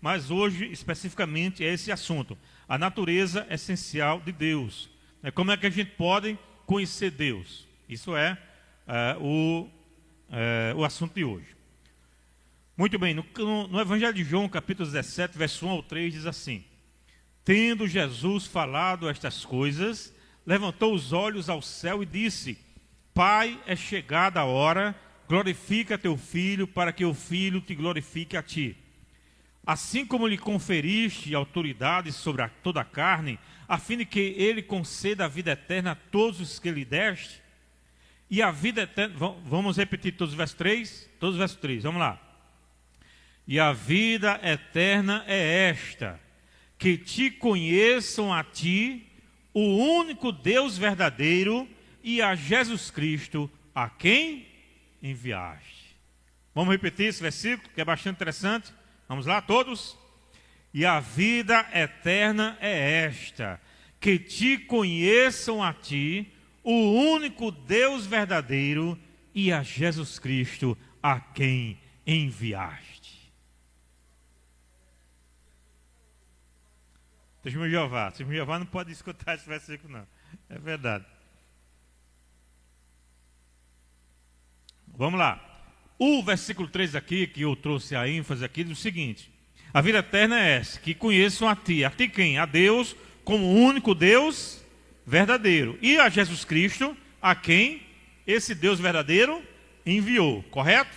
Mas hoje, especificamente, é esse assunto. A natureza essencial de Deus. Como é que a gente pode conhecer Deus? Isso é o assunto de hoje. Muito bem, no Evangelho de João, capítulo 17, verso 1 ao 3, diz assim: Tendo Jesus falado estas coisas, levantou os olhos ao céu e disse: Pai, é chegada a hora, glorifica teu Filho, para que o Filho te glorifique a ti. Assim como lhe conferiste autoridade sobre toda a carne, a fim de que ele conceda a vida eterna a todos os que lhe deste. E a vida eterna, vamos repetir todos os versos 3? Todos os versos 3, vamos lá. E a vida eterna é esta, que te conheçam a ti, o único Deus verdadeiro, e a Jesus Cristo, a quem enviaste. Vamos repetir esse versículo, que é bastante interessante. Vamos lá, todos? E a vida eterna é esta, que te conheçam a ti, o único Deus verdadeiro, e a Jesus Cristo, a quem enviaste. Testemunho de Jeová não pode escutar esse versículo, não. É verdade. Vamos lá. O versículo 3 aqui, que eu trouxe a ênfase aqui, diz o seguinte: a vida eterna é essa, que conheçam a ti. A ti quem? A Deus, como o único Deus verdadeiro. E a Jesus Cristo, a quem esse Deus verdadeiro enviou. Correto?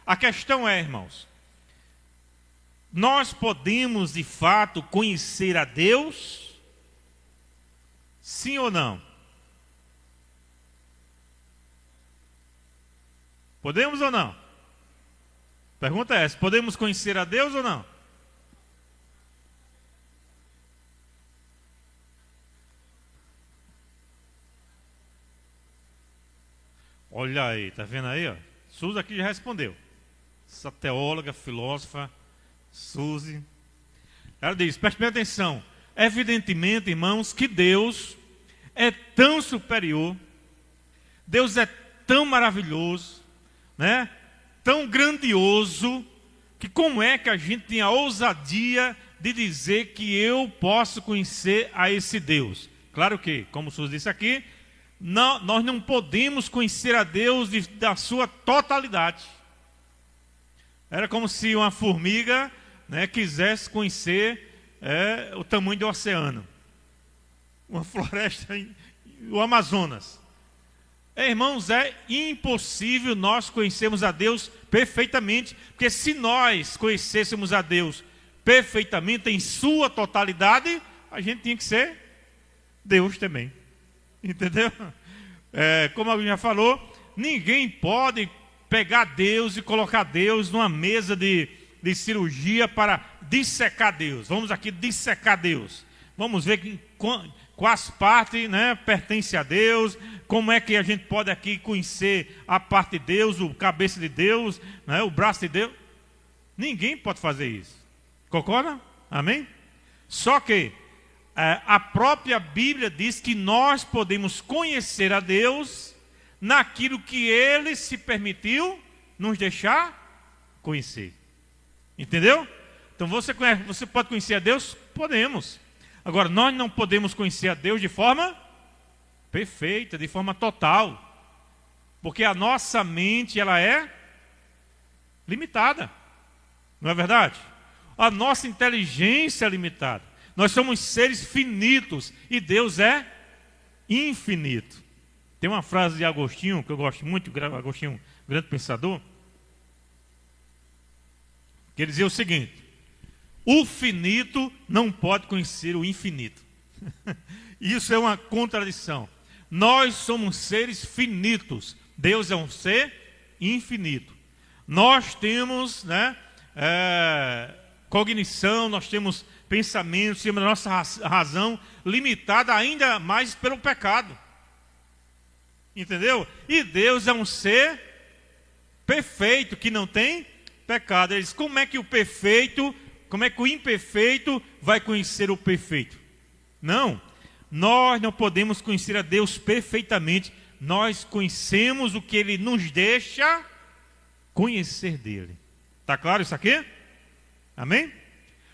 A questão é, irmãos, nós podemos de fato conhecer a Deus? Sim ou não? Podemos ou não? Pergunta é essa: podemos conhecer a Deus ou não? Olha aí, tá vendo aí? Ó? Suzy aqui já respondeu. Essa teóloga, filósofa, Suzy. Ela diz, preste bem atenção. Evidentemente, irmãos, que Deus é tão superior, Deus é tão maravilhoso, né? Tão grandioso, que como é que a gente tem a ousadia de dizer que eu posso conhecer a esse Deus? Claro que, como o Suzy disse aqui, nós não podemos conhecer a Deus da sua totalidade. Era como se uma formiga, né, quisesse conhecer o tamanho do oceano, uma floresta, o Amazonas. Irmãos, é impossível nós conhecermos a Deus perfeitamente, porque se nós conhecêssemos a Deus perfeitamente, em sua totalidade, a gente tinha que ser Deus também. Entendeu? Como alguém já falou, ninguém pode pegar Deus e colocar Deus numa mesa de cirurgia para dissecar Deus. Vamos aqui dissecar Deus. Vamos ver quais partes, né, pertencem a Deus, como é que a gente pode aqui conhecer a parte de Deus, o cabeça de Deus, né, o braço de Deus. Ninguém pode fazer isso. Concorda? Amém? Só que a própria Bíblia diz que nós podemos conhecer a Deus naquilo que Ele se permitiu nos deixar conhecer. Entendeu? Então você pode conhecer a Deus? Podemos. Agora, nós não podemos conhecer a Deus de forma perfeita, de forma total. Porque a nossa mente, ela é limitada. Não é verdade? A nossa inteligência é limitada. Nós somos seres finitos e Deus é infinito. Tem uma frase de Agostinho, que eu gosto muito, Agostinho, grande pensador, que ele dizia o seguinte: o finito não pode conhecer o infinito. Isso é uma contradição. Nós somos seres finitos, Deus é um ser infinito. Nós temos, né, cognição, nós temos pensamentos, temos a nossa razão limitada ainda mais pelo pecado. Entendeu? E Deus é um ser perfeito, que não tem pecado. Ele diz, como é que o imperfeito vai conhecer o perfeito? Não, nós não podemos conhecer a Deus perfeitamente. Nós conhecemos o que Ele nos deixa conhecer dele. Está claro isso aqui? Amém?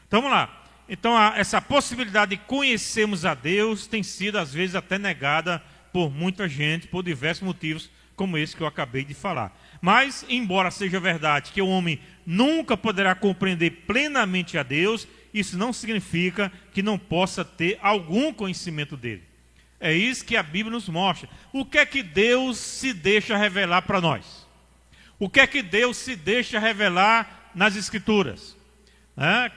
Então vamos lá. Então essa possibilidade de conhecermos a Deus tem sido às vezes até negada por muita gente, por diversos motivos, como esse que eu acabei de falar. Mas, embora seja verdade que o homem nunca poderá compreender plenamente a Deus, isso não significa que não possa ter algum conhecimento dele. É isso que a Bíblia nos mostra. O que é que Deus se deixa revelar para nós? O que é que Deus se deixa revelar nas Escrituras?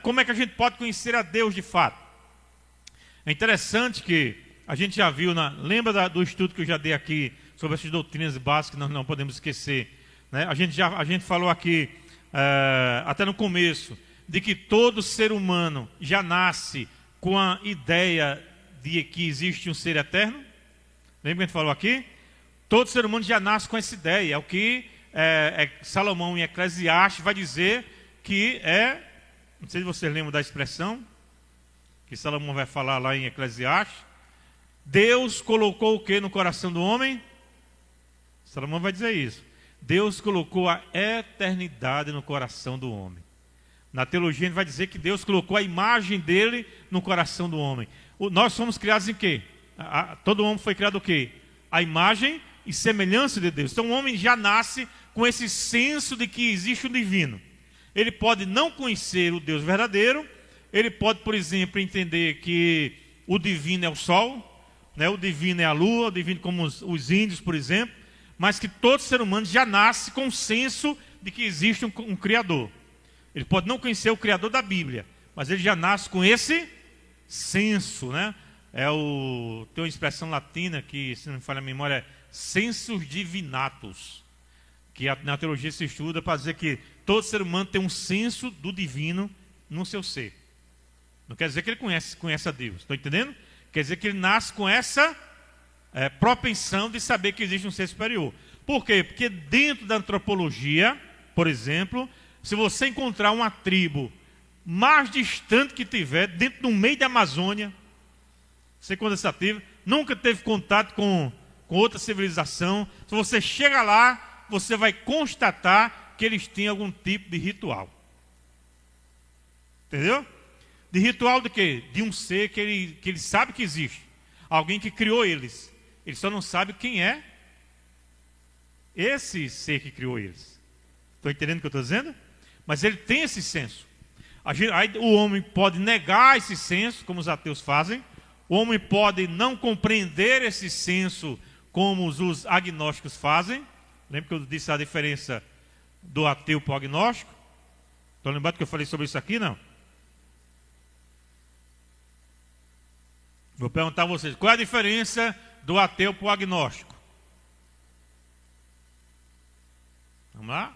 Como é que a gente pode conhecer a Deus de fato? É interessante que a gente já viu, lembra do estudo que eu já dei aqui sobre essas doutrinas básicas que nós não podemos esquecer. A gente falou aqui, até no começo, de que todo ser humano já nasce com a ideia de que existe um ser eterno. Lembra que a gente falou aqui? Todo ser humano já nasce com essa ideia. É o que Salomão em Eclesiastes vai dizer que não sei se vocês lembram da expressão que Salomão vai falar lá em Eclesiastes. Deus colocou o que no coração do homem? Salomão vai dizer isso. Deus colocou a eternidade no coração do homem. Na teologia a gente vai dizer que Deus colocou a imagem dele no coração do homem. Nós somos criados em quê? Todo homem foi criado o quê? A imagem e semelhança de Deus. Então o homem já nasce com esse senso de que existe o divino. Ele pode não conhecer o Deus verdadeiro. Ele pode, por exemplo, entender que o divino é o sol, o divino é a lua, o divino como os índios, por exemplo. Mas que todo ser humano já nasce com o senso de que existe um Criador. Ele pode não conhecer o Criador da Bíblia, mas ele já nasce com esse senso, tem uma expressão latina que, se não me falha a memória, é sensus divinatus, que na teologia se estuda para dizer que todo ser humano tem um senso do divino no seu ser. Não quer dizer que ele conhece a Deus, estão entendendo? Quer dizer que ele nasce com essa propensão de saber que existe um ser superior. Por quê? Porque dentro da antropologia, por exemplo, se você encontrar uma tribo mais distante que tiver, dentro do meio da Amazônia, você encontra essa tribo, nunca teve contato com outra civilização, se você chega lá, você vai constatar que eles têm algum tipo de ritual. Entendeu? De ritual de quê? De um ser que ele sabe que existe. Alguém que criou eles. Ele só não sabe quem é esse ser que criou eles. Estão entendendo o que eu estou dizendo? Mas ele tem esse senso. Aí o homem pode negar esse senso, como os ateus fazem. O homem pode não compreender esse senso, como os agnósticos fazem. Lembra que eu disse a diferença do ateu para o agnóstico? Estão lembrando que eu falei sobre isso aqui? Não? Vou perguntar a vocês, qual é a diferença do ateu para o agnóstico? Vamos lá?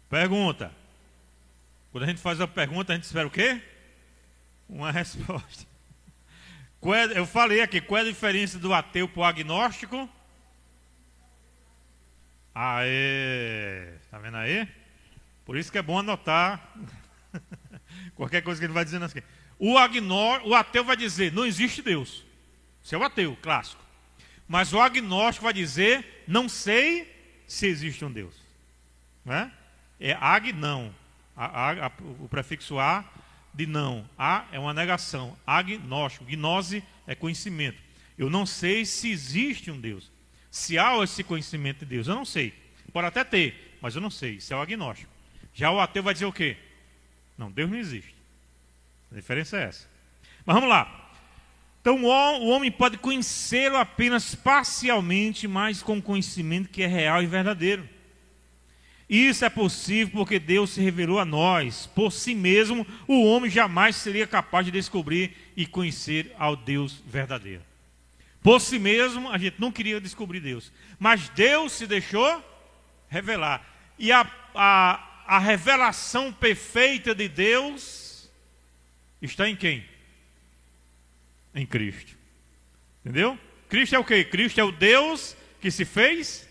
Pergunta. Quando a gente faz a pergunta, a gente espera o quê? Uma resposta. Eu falei aqui, qual é a diferença do ateu para o agnóstico? Aê! Tá vendo aí? Por isso que é bom anotar qualquer coisa que ele vai dizendo assim. O ateu vai dizer, não existe Deus. Isso é o ateu clássico. Mas o agnóstico vai dizer, não sei se existe um Deus. Não é ag, não. O prefixo a de não. A é uma negação. Agnóstico. Gnose é conhecimento. Eu não sei se existe um Deus. Se há esse conhecimento de Deus, eu não sei. Pode até ter, mas eu não sei. Isso é o agnóstico. Já o ateu vai dizer o quê? Não, Deus não existe. A diferença é essa. Mas vamos lá. Então o homem pode conhecê-lo apenas parcialmente, mas com conhecimento que é real e verdadeiro. Isso é possível porque Deus se revelou a nós. Por si mesmo, o homem jamais seria capaz de descobrir e conhecer ao Deus verdadeiro. Por si mesmo, a gente não queria descobrir Deus. Mas Deus se deixou revelar. E a revelação perfeita de Deus está em quem? Em Cristo. Entendeu? Cristo é o quê? Cristo é o Deus que se fez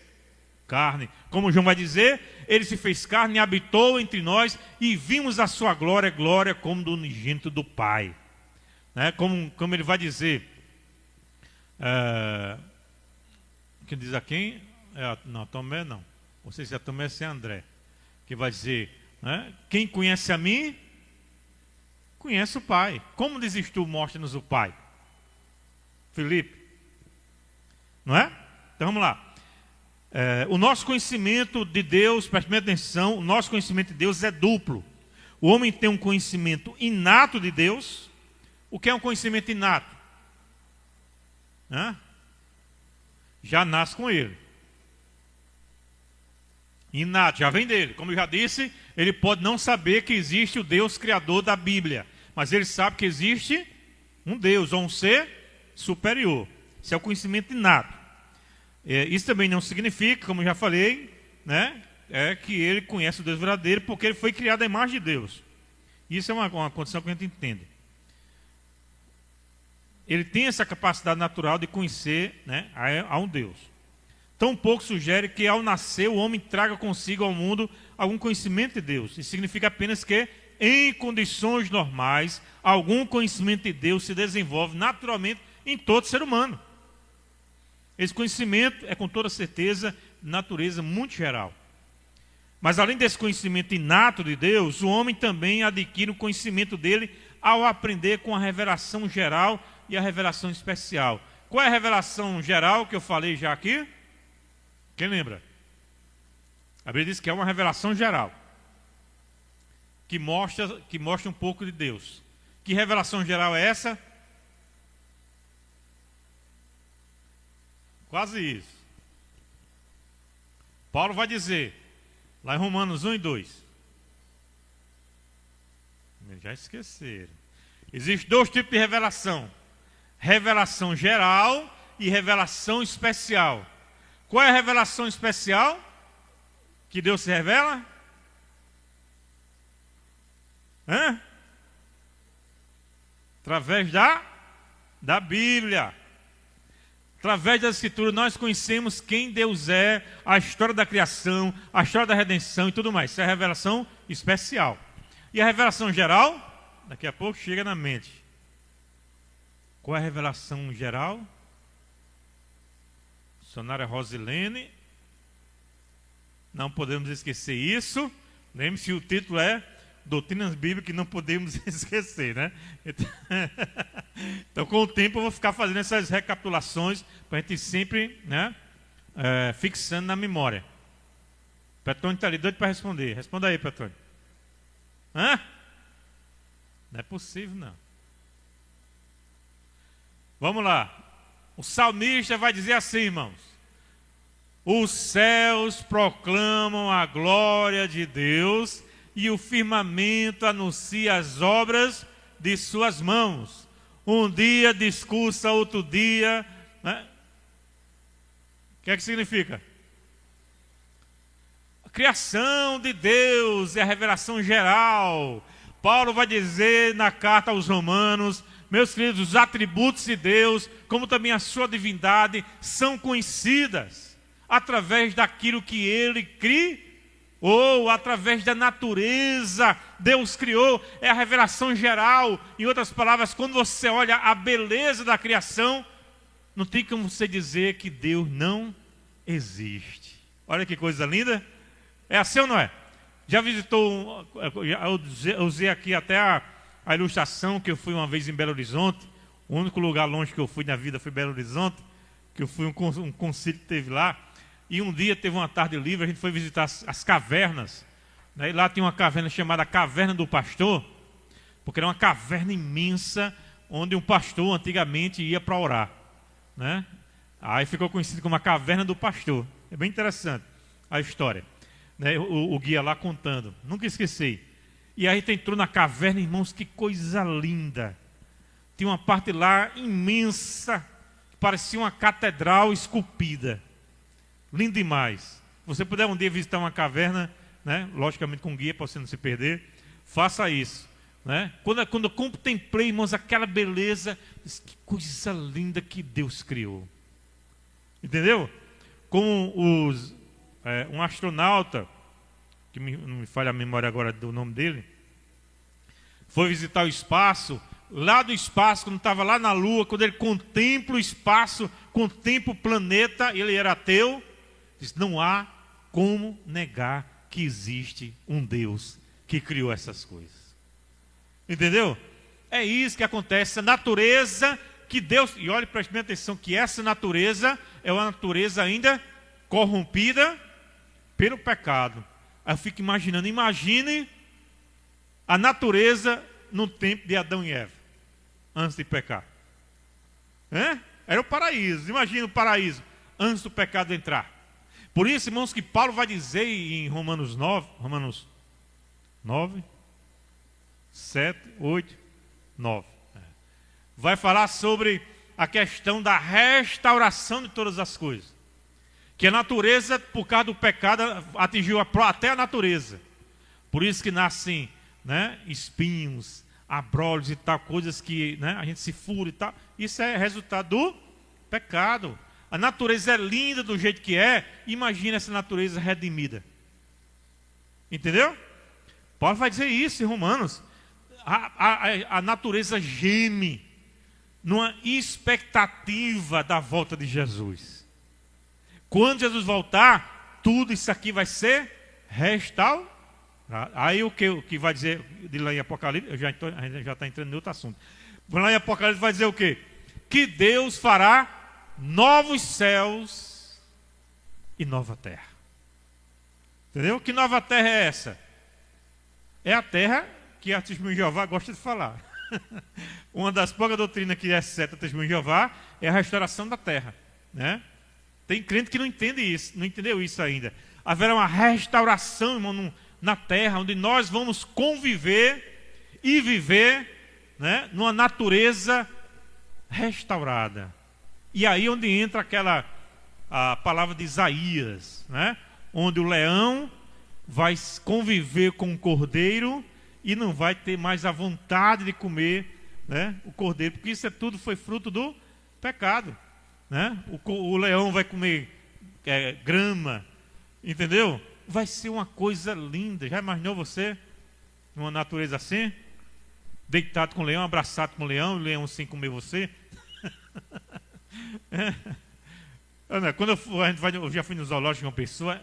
carne. Como João vai dizer, ele se fez carne e habitou entre nós e vimos a sua glória, glória como do unigênito do Pai. Como ele vai dizer, que diz a quem? Não, Tomé não. Não sei se é Tomé ou se é André. Que vai dizer, né? Quem conhece a mim, conhece o Pai. Como dizes tu, mostra-nos o Pai? Filipe. Não é? Então vamos lá. O nosso conhecimento de Deus, preste atenção, o nosso conhecimento de Deus é duplo. O homem tem um conhecimento inato de Deus. O que é um conhecimento inato? Já nasce com ele. Inato, já vem dele. Como eu já disse, ele pode não saber que existe o Deus criador da Bíblia, mas ele sabe que existe um Deus ou um ser superior. Isso é o conhecimento inato. Isso também não significa, como eu já falei, né, que ele conhece o Deus verdadeiro, porque ele foi criado à imagem de Deus. Isso é uma condição que a gente entende. Ele tem essa capacidade natural de conhecer, né, a um Deus. Tampouco sugere que ao nascer o homem traga consigo ao mundo algum conhecimento de Deus. Isso significa apenas que, em condições normais, algum conhecimento de Deus se desenvolve naturalmente em todo ser humano. Esse conhecimento é, com toda certeza, de natureza muito geral. Mas além desse conhecimento inato de Deus, o homem também adquire o conhecimento dele ao aprender com a revelação geral e a revelação especial. Qual é a revelação geral que eu falei já aqui? Quem lembra? A Bíblia diz que é uma revelação geral, que mostra um pouco de Deus. Que revelação geral é essa? Quase isso. Paulo vai dizer, lá em Romanos 1 e 2. Já esqueceram. Existem dois tipos de revelação. Revelação geral e revelação especial. Qual é a revelação especial que Deus se revela? Através da Bíblia. Através da Escritura nós conhecemos quem Deus é, a história da criação, a história da redenção e tudo mais. Isso é a revelação especial. E a revelação geral, daqui a pouco chega na mente. Qual é a revelação geral? Missionária Rosilene. Não podemos esquecer isso. Lembre-se, o título é Doutrinas Bíblicas que não podemos esquecer, né? Então, com o tempo, eu vou ficar fazendo essas recapitulações para a gente sempre, né, fixando na memória. Petrônio está ali doido para responder. Responda aí, Petrônio. Não é possível, não. Vamos lá. O salmista vai dizer assim, irmãos: os céus proclamam a glória de Deus e o firmamento anuncia as obras de suas mãos. Um dia discursa outro dia, né? O que é que significa? A criação de Deus é a revelação geral. Paulo vai dizer na carta aos Romanos, meus queridos, os atributos de Deus, como também a sua divindade, são conhecidas através daquilo que ele criou, ou através da natureza. Deus criou, é a revelação geral. Em outras palavras, quando você olha a beleza da criação, não tem como você dizer que Deus não existe. Olha que coisa linda. É assim ou não é? Já visitou, eu usei aqui até a ilustração que eu fui uma vez em Belo Horizonte. O único lugar longe que eu fui na vida foi Belo Horizonte, que eu fui um concílio que teve lá. E um dia teve uma tarde livre, a gente foi visitar as cavernas, né? E lá tinha uma caverna chamada Caverna do Pastor, porque era uma caverna imensa, onde um pastor antigamente ia para orar, né? Aí ficou conhecido como a Caverna do Pastor. É bem interessante a história, né? O guia lá contando, nunca esqueci. E aí a gente entrou na caverna, irmãos, que coisa linda. Tinha uma parte lá imensa, que parecia uma catedral esculpida. Lindo demais. Se você puder um dia visitar uma caverna, né, logicamente com guia para você não se perder, faça isso, né? Quando eu contemplei, irmãos, aquela beleza, disse, que coisa linda que Deus criou. Entendeu? Como um astronauta, que não me falha a memória agora do nome dele, foi visitar o espaço. Lá do espaço, quando estava lá na Lua, quando ele contempla o espaço, contempla o planeta, ele era ateu, diz, não há como negar que existe um Deus que criou essas coisas. Entendeu? É isso que acontece, a natureza que Deus... E olhe, preste bem atenção, que essa natureza é uma natureza ainda corrompida pelo pecado. Aí eu fico imaginando, imagine a natureza no tempo de Adão e Eva, antes de pecar. Era o paraíso, imagina o paraíso, antes do pecado entrar. Por isso, irmãos, que Paulo vai dizer em Romanos 9, 7, 8, 9. Vai falar sobre a questão da restauração de todas as coisas. Que a natureza, por causa do pecado, atingiu até a natureza. Por isso que nascem, né, espinhos, abrolhos e tal, coisas que, né, a gente se fura e tal. Isso é resultado do pecado. A natureza é linda do jeito que é. Imagina essa natureza redimida. Entendeu? Paulo vai dizer isso em Romanos. A natureza geme numa expectativa da volta de Jesus. Quando Jesus voltar, tudo isso aqui vai ser restaurado. Aí o que vai dizer de lá em Apocalipse, a gente já está entrando em outro assunto. Lá em Apocalipse vai dizer o quê? Que Deus fará novos céus e nova terra. Entendeu? Que nova terra é essa? É a terra que a Testemunha de Jeová gosta de falar. Uma das poucas doutrinas que exceto a Testemunha de Jeová é a restauração da terra, né? Tem crente que não entende isso, não entendeu isso ainda. Haverá uma restauração, irmão, na terra, onde nós vamos conviver e viver, né, numa natureza restaurada. E aí onde entra a palavra de Isaías, né, onde o leão vai conviver com o cordeiro e não vai ter mais a vontade de comer, né, o cordeiro, porque isso tudo foi fruto do pecado, né? O leão vai comer grama, entendeu? Vai ser uma coisa linda. Já imaginou você numa natureza assim? Deitado com o leão, abraçado com o leão sem comer você? Quando eu já fui no zoológico com uma pessoa,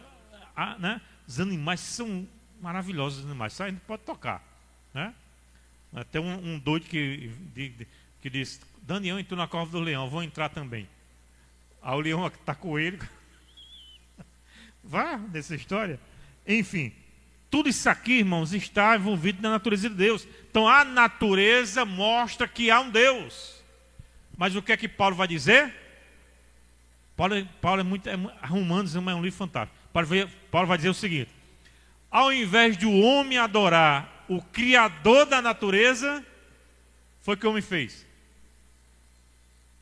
né? Os animais são maravilhosos, os animais, só a gente pode tocar, né? Até um doido que disse: Daniel entrou na cova do leão, vou entrar também. Aí o leão está com ele. Vá nessa história. Enfim, tudo isso aqui, irmãos, está envolvido na natureza de Deus. Então a natureza mostra que há um Deus. Mas o que é que Paulo vai dizer? Paulo é muito. Romanos é um livro fantástico. Paulo vai dizer o seguinte: ao invés de o homem adorar o Criador da natureza, foi o que o homem fez.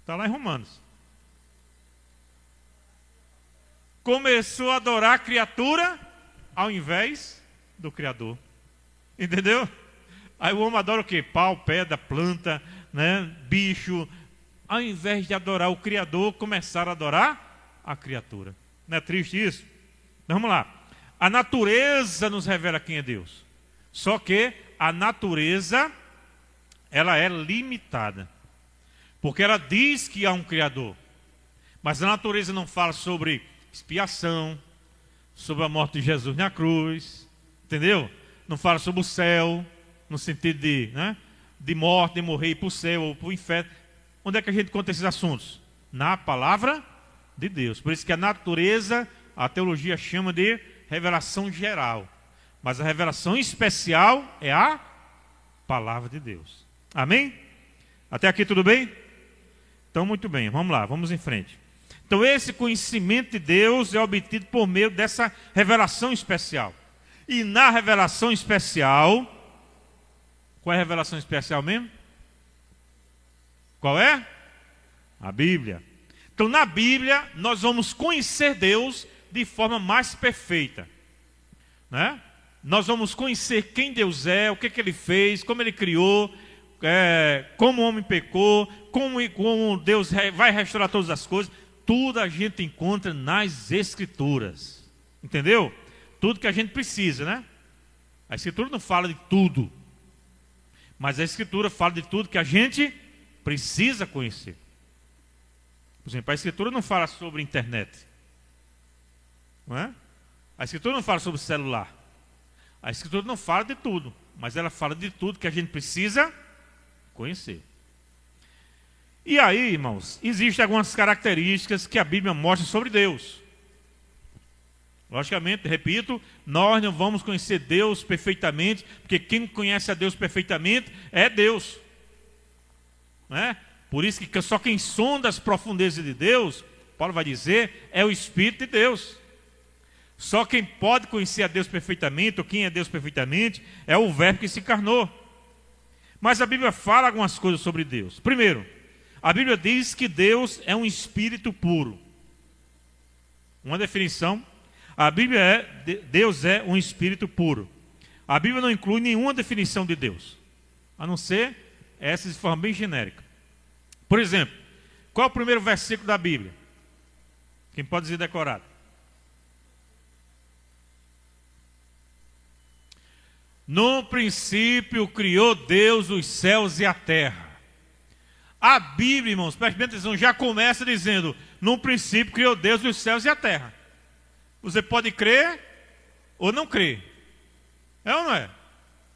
Está lá em Romanos. Começou a adorar a criatura ao invés do Criador. Entendeu? Aí o homem adora o quê? Pau, pedra, planta, né? Bicho. Ao invés de adorar o Criador, começaram a adorar a criatura. Não é triste isso? Então, vamos lá. A natureza nos revela quem é Deus. Só que a natureza, ela é limitada. Porque ela diz que há um Criador. Mas a natureza não fala sobre expiação, sobre a morte de Jesus na cruz, entendeu? Não fala sobre o céu, no sentido de, né, de morte, de morrer e ir para o céu ou para o inferno. Onde é que a gente conta esses assuntos? Na palavra de Deus. Por isso que a natureza, a teologia chama de revelação geral. Mas a revelação especial é a palavra de Deus. Amém? Até aqui tudo bem? Então muito bem, vamos lá, vamos em frente. Então esse conhecimento de Deus é obtido por meio dessa revelação especial. E na revelação especial, qual é a revelação especial mesmo? Qual é? A Bíblia. Então na Bíblia nós vamos conhecer Deus de forma mais perfeita, né? Nós vamos conhecer quem Deus é, o que Ele fez, como Ele criou, como o homem pecou, como Deus vai restaurar todas as coisas. Tudo a gente encontra nas Escrituras. Entendeu? Tudo que a gente precisa, né? A Escritura não fala de tudo, mas a Escritura fala de tudo que a gente precisa conhecer. Por exemplo, a Escritura não fala sobre internet, não é? A Escritura não fala sobre celular. A Escritura não fala de tudo, mas ela fala de tudo que a gente precisa conhecer. E aí, irmãos, existem algumas características que a Bíblia mostra sobre Deus. Logicamente, repito, nós não vamos conhecer Deus perfeitamente, porque quem conhece a Deus perfeitamente é Deus. Não é? Por isso que só quem sonda as profundezas de Deus, Paulo vai dizer, é o Espírito de Deus. Só quem pode conhecer a Deus perfeitamente, ou quem é Deus perfeitamente, é o Verbo que se encarnou. Mas a Bíblia fala algumas coisas sobre Deus. Primeiro, a Bíblia diz que Deus é um Espírito puro. Uma definição, Deus é um Espírito puro. A Bíblia não inclui nenhuma definição de Deus, a não ser essa de forma bem genérica. Por exemplo, qual é o primeiro versículo da Bíblia? Quem pode dizer decorado? No princípio criou Deus os céus e a terra. A Bíblia, irmãos, preste bem atenção, já começa dizendo, no princípio criou Deus os céus e a terra. Você pode crer ou não crer. É ou não é?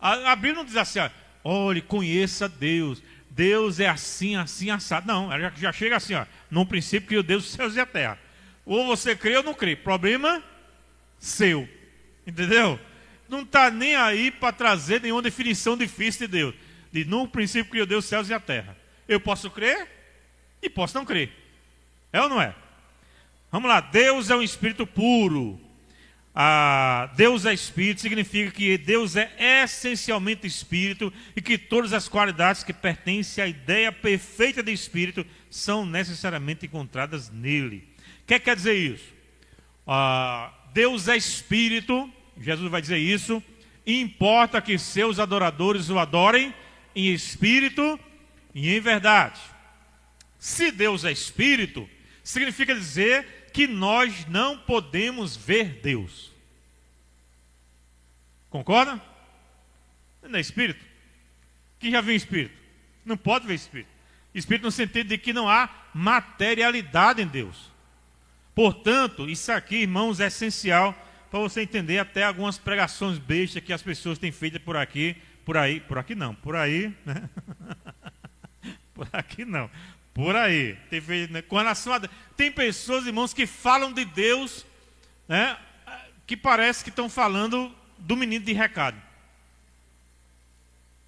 A Bíblia não diz assim, olhe, conheça Deus. Deus é assim, assim, assado. Não, ela já chega assim, no princípio criou Deus os céus e a terra. Ou você crê ou não crê. Problema seu. Entendeu? Não está nem aí para trazer nenhuma definição difícil de Deus. De no princípio criou Deus os céus e a terra. Eu posso crer e posso não crer. É ou não é? Vamos lá, Deus é um Espírito puro. Deus é Espírito, significa que Deus é essencialmente Espírito e que todas as qualidades que pertencem à ideia perfeita de Espírito são necessariamente encontradas nele. O que quer dizer isso? Deus é Espírito, Jesus vai dizer isso, e importa que seus adoradores o adorem em Espírito e em verdade. Se Deus é Espírito, significa dizer que nós não podemos ver Deus. Concorda? Não é Espírito? Quem já viu Espírito? Não pode ver Espírito. Espírito no sentido de que não há materialidade em Deus. Portanto, isso aqui, irmãos, é essencial para você entender até algumas pregações bestas que as pessoas têm feito por aqui, por aí não, né? Por aqui não. Por aí. Com relação a Deus. Tem pessoas, irmãos, que falam de Deus, né, que parece que estão falando do menino de recado.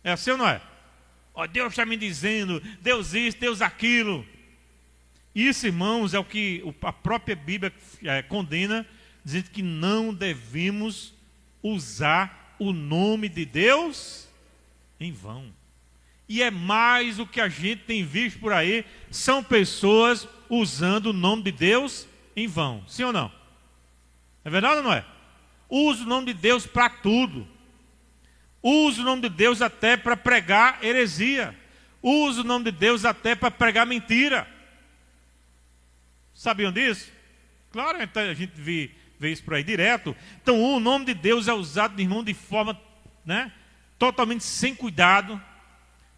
É assim ou não é? Deus está me dizendo, Deus isso, Deus aquilo. Isso, irmãos, é o que a própria Bíblia condena, dizendo que não devemos usar o nome de Deus em vão. E é mais o que a gente tem visto por aí, são pessoas usando o nome de Deus em vão. Sim ou não? É verdade ou não é? Usa o nome de Deus para tudo. Usa o nome de Deus até para pregar heresia. Usa o nome de Deus até para pregar mentira. Sabiam disso? Claro, então a gente vê isso por aí direto. Então o nome de Deus é usado, irmão, de forma, né, totalmente sem cuidado,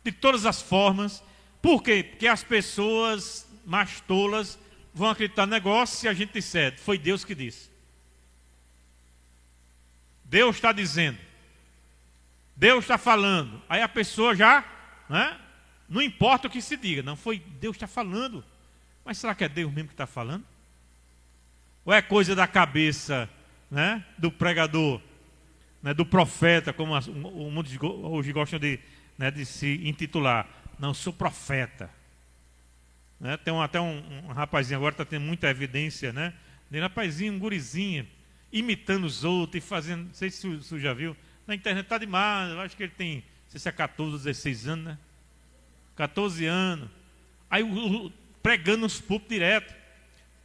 de todas as formas. Por quê? Porque as pessoas mais tolas vão acreditar no negócio se a gente disser, foi Deus que disse. Deus está dizendo. Deus está falando. Aí a pessoa já, né, não importa o que se diga, não foi Deus está falando. Mas será que é Deus mesmo que está falando? Ou é coisa da cabeça, né, do pregador, né, do profeta, como o mundo hoje gostam de se intitular? Não, sou profeta. Né? Tem até um rapazinho agora está tendo muita evidência, né? De um rapazinho, um gurizinho, imitando os outros e fazendo, não sei se você já viu, na internet está demais, eu acho que ele tem, não sei se é 14, 16 anos, né? 14 anos. Aí pregando nos púlpitos direto,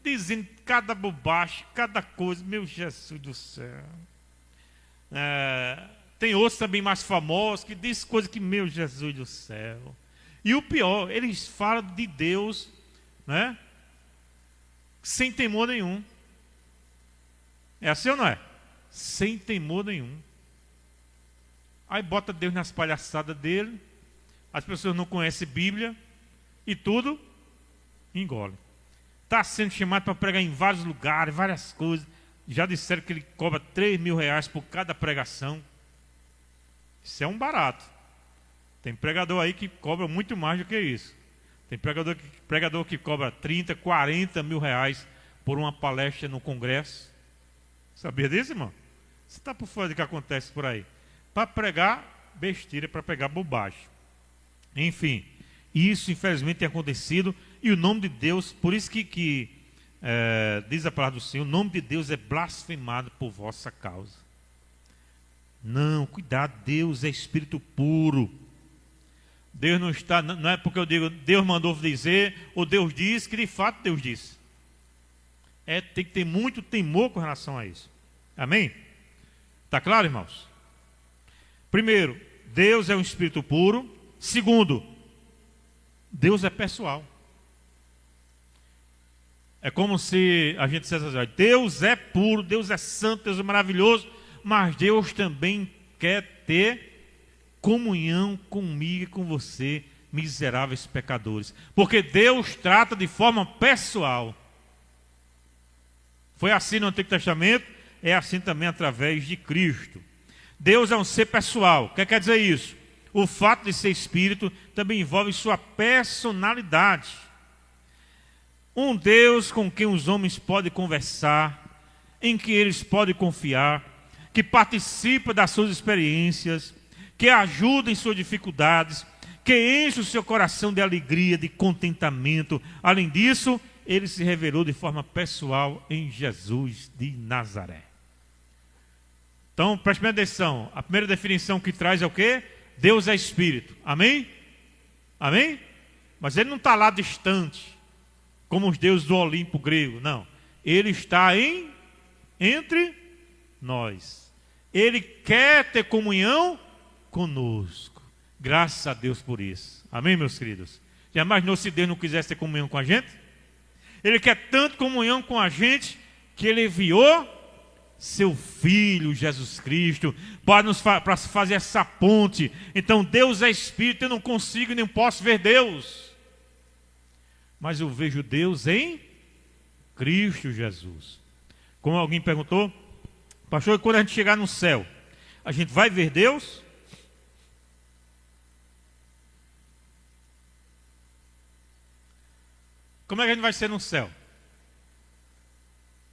dizendo cada bobagem, cada coisa, meu Jesus do céu. Tem outros também mais famosos que diz coisas que, meu Jesus do céu. E o pior, eles falam de Deus, né, sem temor nenhum. É assim ou não é? Sem temor nenhum. Aí bota Deus nas palhaçadas dele, as pessoas não conhecem Bíblia e tudo engole. Está sendo chamado para pregar em vários lugares, várias coisas. Já disseram que ele cobra R$3.000 por cada pregação. Isso é um barato. Tem pregador aí que cobra muito mais do que isso. Tem pregador que cobra 30, 40 mil reais por uma palestra no congresso. Sabia disso, irmão? Você está por fora do que acontece por aí. Para pregar besteira, para pregar bobagem. Enfim, isso infelizmente tem acontecido. E o nome de Deus, por isso que diz a palavra do Senhor, o nome de Deus é blasfemado por vossa causa. Não, cuidado, Deus é espírito puro. Deus não está, não é porque eu digo Deus mandou dizer, ou Deus disse, que de fato Deus disse. Tem que ter muito temor com relação a isso. Amém? Está claro, irmãos? Primeiro, Deus é um espírito puro. Segundo, Deus é pessoal. É como se a gente dissesse assim: Deus é puro, Deus é santo, Deus é maravilhoso, mas Deus também quer ter comunhão comigo e com você, miseráveis pecadores. Porque Deus trata de forma pessoal. Foi assim no Antigo Testamento, é assim também através de Cristo. Deus é um ser pessoal. O que quer dizer isso? O fato de ser espírito também envolve sua personalidade. Um Deus com quem os homens podem conversar, em que eles podem confiar, que participa das suas experiências, que ajuda em suas dificuldades, que enche o seu coração de alegria, de contentamento. Além disso, ele se revelou de forma pessoal em Jesus de Nazaré. Então, preste bem atenção. A primeira definição que traz é o quê? Deus é espírito. Amém? Amém? Mas ele não está lá distante, como os deuses do Olimpo grego. Não. Ele está entre nós. Ele quer ter comunhão conosco. Graças a Deus por isso. Amém, meus queridos? Já imaginou se Deus não quisesse ter comunhão com a gente? Ele quer tanto comunhão com a gente que ele enviou seu Filho Jesus Cristo para fazer essa ponte. Então Deus é espírito, eu não consigo nem posso ver Deus, mas eu vejo Deus em Cristo Jesus. Como alguém perguntou: pastor, quando a gente chegar no céu, a gente vai ver Deus? Como é que a gente vai ser no céu?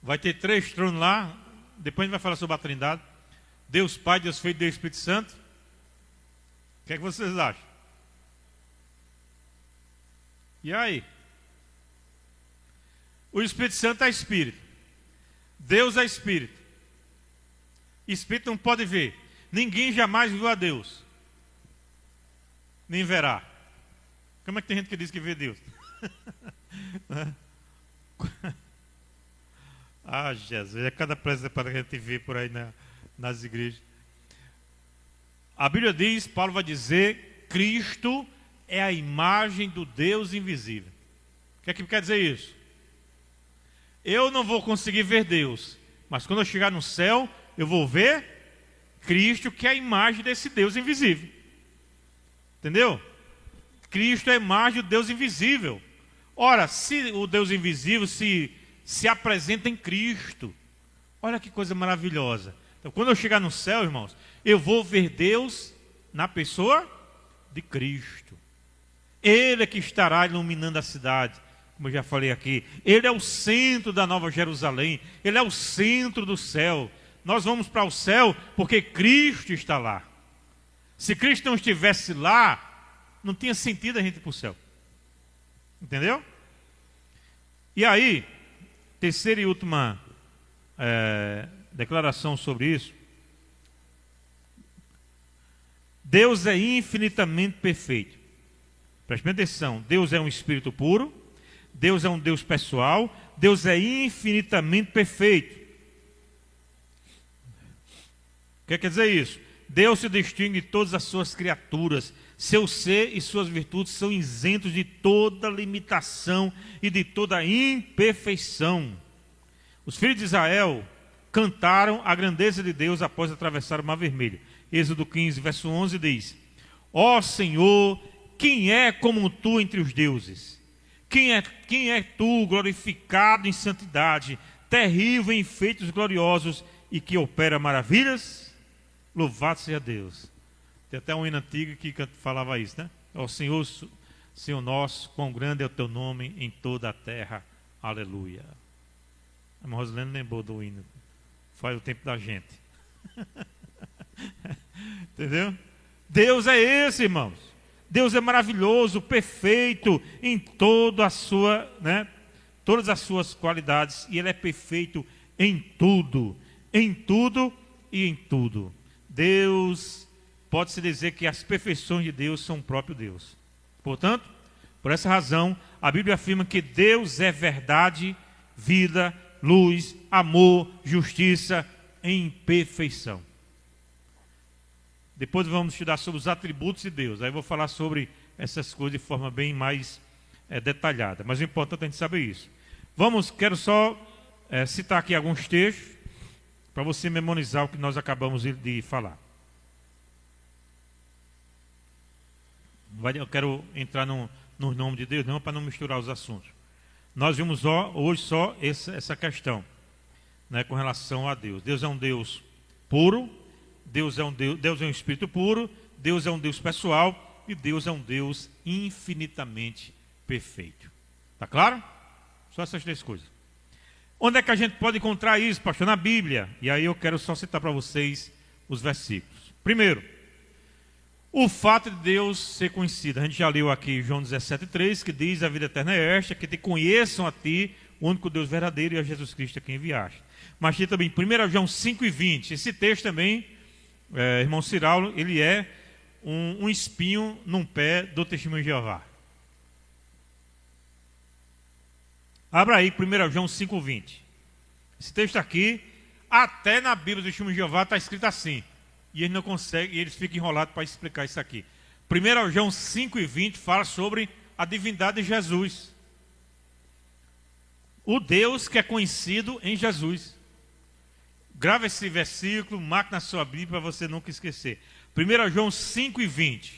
Vai ter 3 tronos lá. Depois a gente vai falar sobre a Trindade. Deus Pai, Deus Filho e Deus Espírito Santo. O que é que vocês acham? E aí? O Espírito Santo é Espírito. Deus é Espírito. Espírito não pode ver. Ninguém jamais viu a Deus. Nem verá. Como é que tem gente que diz que vê Deus? Ah, Jesus, é cada pressa para a gente ver por aí nas igrejas. A Bíblia diz, Paulo vai dizer, Cristo é a imagem do Deus invisível. O que é que quer dizer isso? Eu não vou conseguir ver Deus, mas quando eu chegar no céu, eu vou ver Cristo, que é a imagem desse Deus invisível. Entendeu? Cristo é a imagem do Deus invisível. Ora, se o Deus invisível se apresenta em Cristo, olha que coisa maravilhosa. Então, quando eu chegar no céu, irmãos, eu vou ver Deus na pessoa de Cristo. Ele é que estará iluminando a cidade, como eu já falei aqui. Ele é o centro da Nova Jerusalém. Ele é o centro do céu. Nós vamos para o céu porque Cristo está lá. Se Cristo não estivesse lá, não tinha sentido a gente ir para o céu. Entendeu? E aí, terceira e última declaração sobre isso. Deus é infinitamente perfeito. Preste atenção. Deus é um espírito puro. Deus é um Deus pessoal. Deus é infinitamente perfeito. O que quer dizer isso? Deus se distingue de todas as suas criaturas. Seu ser e suas virtudes são isentos de toda limitação e de toda imperfeição. Os filhos de Israel cantaram a grandeza de Deus após atravessar o Mar Vermelho. Êxodo 15, verso 11 diz: Ó Senhor, quem é como tu entre os deuses? Quem é tu, glorificado em santidade, terrível em feitos gloriosos e que opera maravilhas? Louvado seja Deus. Tem até um hino antigo que falava isso, né? Ó Senhor, Senhor nosso, quão grande é o teu nome em toda a terra. Aleluia. A irmã Rosilene lembrou do hino. Faz o tempo da gente. Entendeu? Deus é esse, irmãos. Deus é maravilhoso, perfeito em toda a sua, né? Todas as suas qualidades. E Ele é perfeito em tudo e em tudo. Deus, pode-se dizer que as perfeições de Deus são o próprio Deus. Portanto, por essa razão, a Bíblia afirma que Deus é verdade, vida, luz, amor, justiça em perfeição. Depois vamos estudar sobre os atributos de Deus. Aí eu vou falar sobre essas coisas de forma bem mais detalhada. Mas o importante é a gente saber isso. Quero só citar aqui alguns textos para você memorizar o que nós acabamos de falar. Eu quero entrar no nome de Deus, não, para não misturar os assuntos. Nós vimos hoje só essa questão, né, com relação a Deus. Deus é um Deus puro, Deus é um Espírito puro, Deus é um Deus pessoal e Deus é um Deus infinitamente perfeito. Está claro? Só essas três coisas. Onde é que a gente pode encontrar isso, pastor? Na Bíblia. E aí eu quero só citar para vocês os versículos. Primeiro, o fato de Deus ser conhecido. A gente já leu aqui João 17,3, que diz: a vida eterna é esta, que te conheçam a ti, o único Deus verdadeiro, e a Jesus Cristo a quem enviaste. Mas tem também 1 João 5,20. Esse texto também, irmão Ciraulo, ele é um espinho num pé do testemunho de Jeová. Abra aí 1 João 5,20. Esse texto aqui, até na Bíblia do Testemunho de Jeová está escrito assim. E eles não conseguem, e eles ficam enrolados para explicar isso aqui. 1 João 5,20 fala sobre a divindade de Jesus. O Deus que é conhecido em Jesus. Grava esse versículo, marque na sua Bíblia para você nunca esquecer. 1 João 5,20.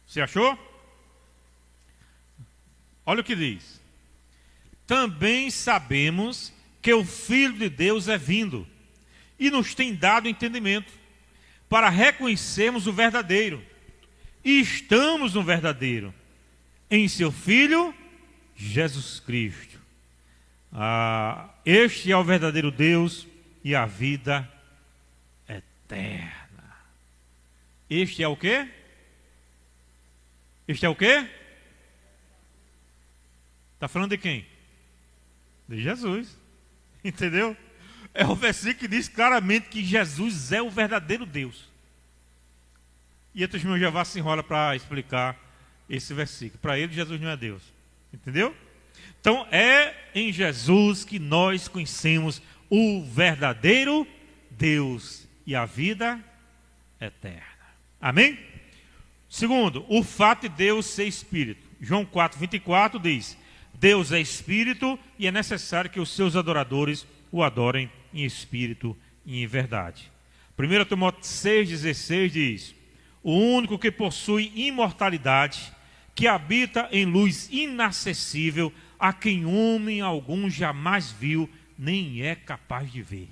Você achou? Olha o que diz. Também sabemos que o Filho de Deus é vindo e nos tem dado entendimento para reconhecermos o verdadeiro. E estamos no verdadeiro, em seu Filho, Jesus Cristo. Este é o verdadeiro Deus e a vida eterna. Este é o quê? Este é o quê? Está falando de quem? De Jesus. Entendeu? É o versículo que diz claramente que Jesus é o verdadeiro Deus. E a testemunha de Jeová se enrola para explicar esse versículo. Para ele, Jesus não é Deus. Entendeu? Então, é em Jesus que nós conhecemos o verdadeiro Deus e a vida eterna. Amém? Segundo, o fato de Deus ser Espírito. João 4,24 diz: Deus é Espírito e é necessário que os seus adoradores o adorem em Espírito e em verdade. 1 Timóteo 6,16 diz: o único que possui imortalidade, que habita em luz inacessível, a quem homem algum jamais viu, nem é capaz de ver.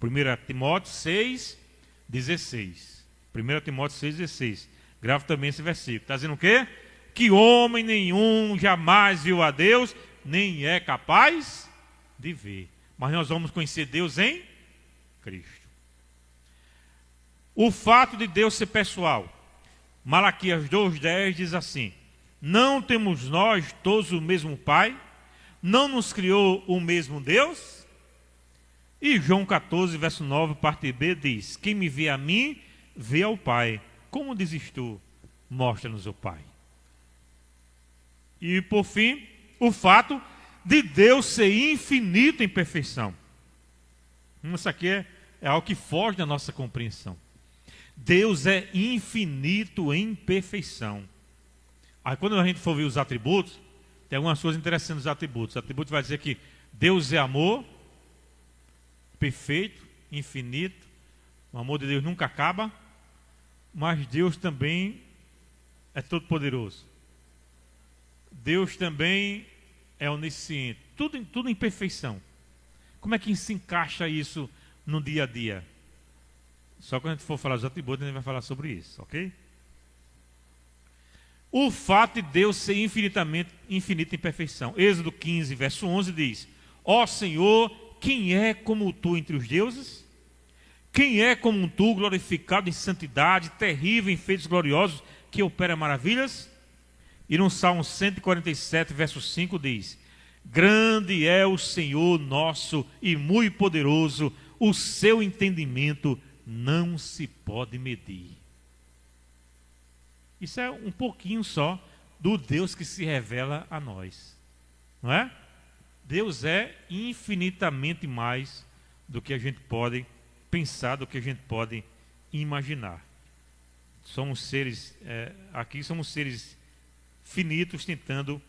1 Timóteo 6,16. 1 Timóteo 6,16. Grava também esse versículo. Está dizendo o quê? Que homem nenhum jamais viu a Deus, nem é capaz de ver. Mas nós vamos conhecer Deus em Cristo. O fato de Deus ser pessoal. Malaquias 2,10 diz assim: não temos nós todos o mesmo Pai? Não nos criou o mesmo Deus? E João 14, verso 9, parte B, diz: quem me vê a mim, vê ao Pai. Como dizes tu? Mostra-nos o Pai. E por fim, o fato de Deus ser infinito em perfeição. Isso aqui é algo que foge da nossa compreensão. Deus é infinito em perfeição. Aí quando a gente for ver os atributos, tem algumas coisas interessantes nos atributos. O atributo vai dizer que Deus é amor, perfeito, infinito. O amor de Deus nunca acaba, mas Deus também é todo poderoso. Deus também é onisciente. Tudo em perfeição. Como é que se encaixa isso no dia a dia? Só quando a gente for falar dos atributos, a gente vai falar sobre isso, ok? O fato de Deus ser infinito em perfeição. Êxodo 15, verso 11 diz: Ó Senhor, quem é como tu entre os deuses? Quem é como tu, glorificado em santidade, terrível em feitos gloriosos, que opera maravilhas? E no Salmo 147, verso 5 diz: Grande é o Senhor nosso e muito poderoso, o seu entendimento não se pode medir. Isso é um pouquinho só do Deus que se revela a nós, não é? Deus é infinitamente mais do que a gente pode pensar, do que a gente pode imaginar. Somos seres, aqui somos seres finitos tentando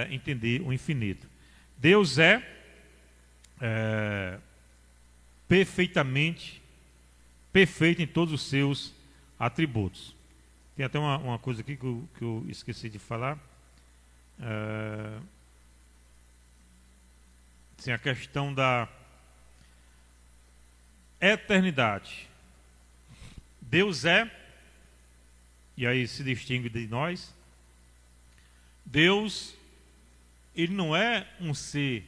entender o infinito. Deus é perfeitamente perfeito em todos os seus atributos. Tem até uma coisa aqui que eu esqueci de falar. Sim, a questão da eternidade. Deus é, e aí se distingue de nós. Deus, ele não é um ser,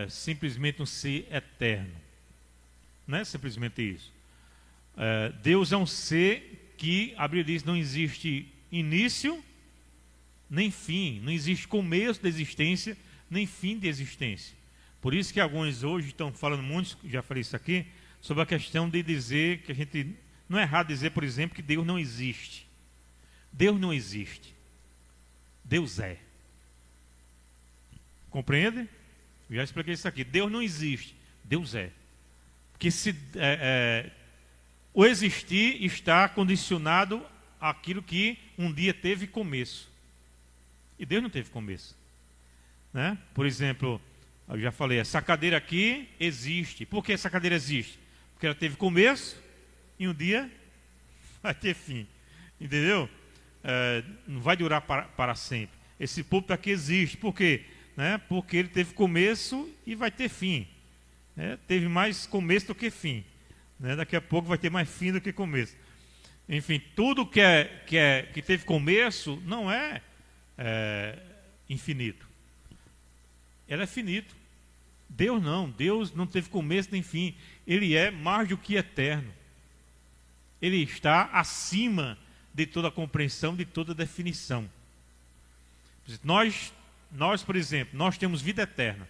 simplesmente um ser eterno. Não é simplesmente isso. Deus é um ser que, a Bíblia diz, não existe início, nem fim. Não existe começo da existência, nem fim de existência. Por isso que alguns hoje estão falando muito, já falei isso aqui, sobre a questão de dizer que a gente... Não é errado dizer, por exemplo, que Deus não existe. Deus não existe. Deus é. Compreende? Eu já expliquei isso aqui. Deus não existe. Deus é. Porque o existir está condicionado àquilo que um dia teve começo. E Deus não teve começo. Né? Por exemplo, eu já falei, essa cadeira aqui existe. Por que essa cadeira existe? Porque ela teve começo e um dia vai ter fim. Entendeu? Não vai durar para sempre. Esse púlpito aqui existe. Por quê? Né? Porque ele teve começo e vai ter fim. Teve mais começo do que fim. Daqui a pouco vai ter mais fim do que começo. Enfim, tudo que teve começo não é infinito. Ela é finito. Deus não teve começo nem fim. Ele é mais do que eterno. Ele está acima de toda compreensão, de toda definição. Nós, por exemplo, nós temos vida eterna.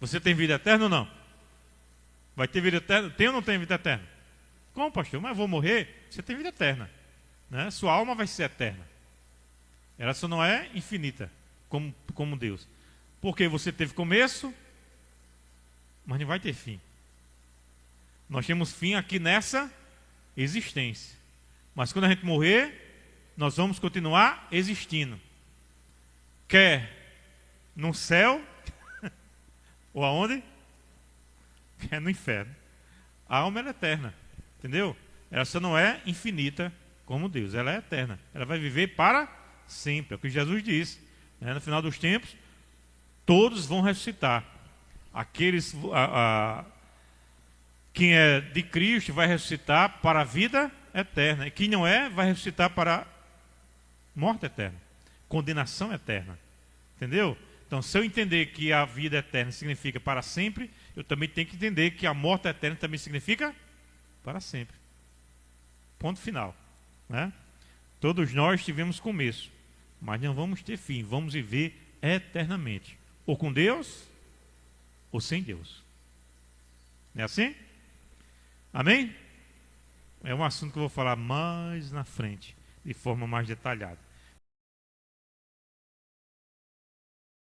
Você tem vida eterna ou não? Vai ter vida eterna? Tem ou não tem vida eterna? Como, pastor? Mas eu vou morrer? Você tem vida eterna. Né? Sua alma vai ser eterna. Ela só não é infinita, como Deus. Porque você teve começo, mas não vai ter fim. Nós temos fim aqui nessa existência. Mas quando a gente morrer, nós vamos continuar existindo. Quer no céu, ou aonde? Quer no inferno. A alma é eterna. Entendeu? Ela só não é infinita como Deus. Ela é eterna. Ela vai viver para sempre. É o que Jesus disse. No final dos tempos, todos vão ressuscitar. Quem é de Cristo vai ressuscitar para a vida eterna. E quem não é, vai ressuscitar para a morte eterna. Condenação eterna. Entendeu? Então, se eu entender que a vida eterna significa para sempre, eu também tenho que entender que a morte eterna também significa para sempre. Ponto final. Né? Todos nós tivemos começo, mas não vamos ter fim. Vamos viver eternamente. Ou com Deus, ou sem Deus. Não é assim? Amém? É um assunto que eu vou falar mais na frente, de forma mais detalhada.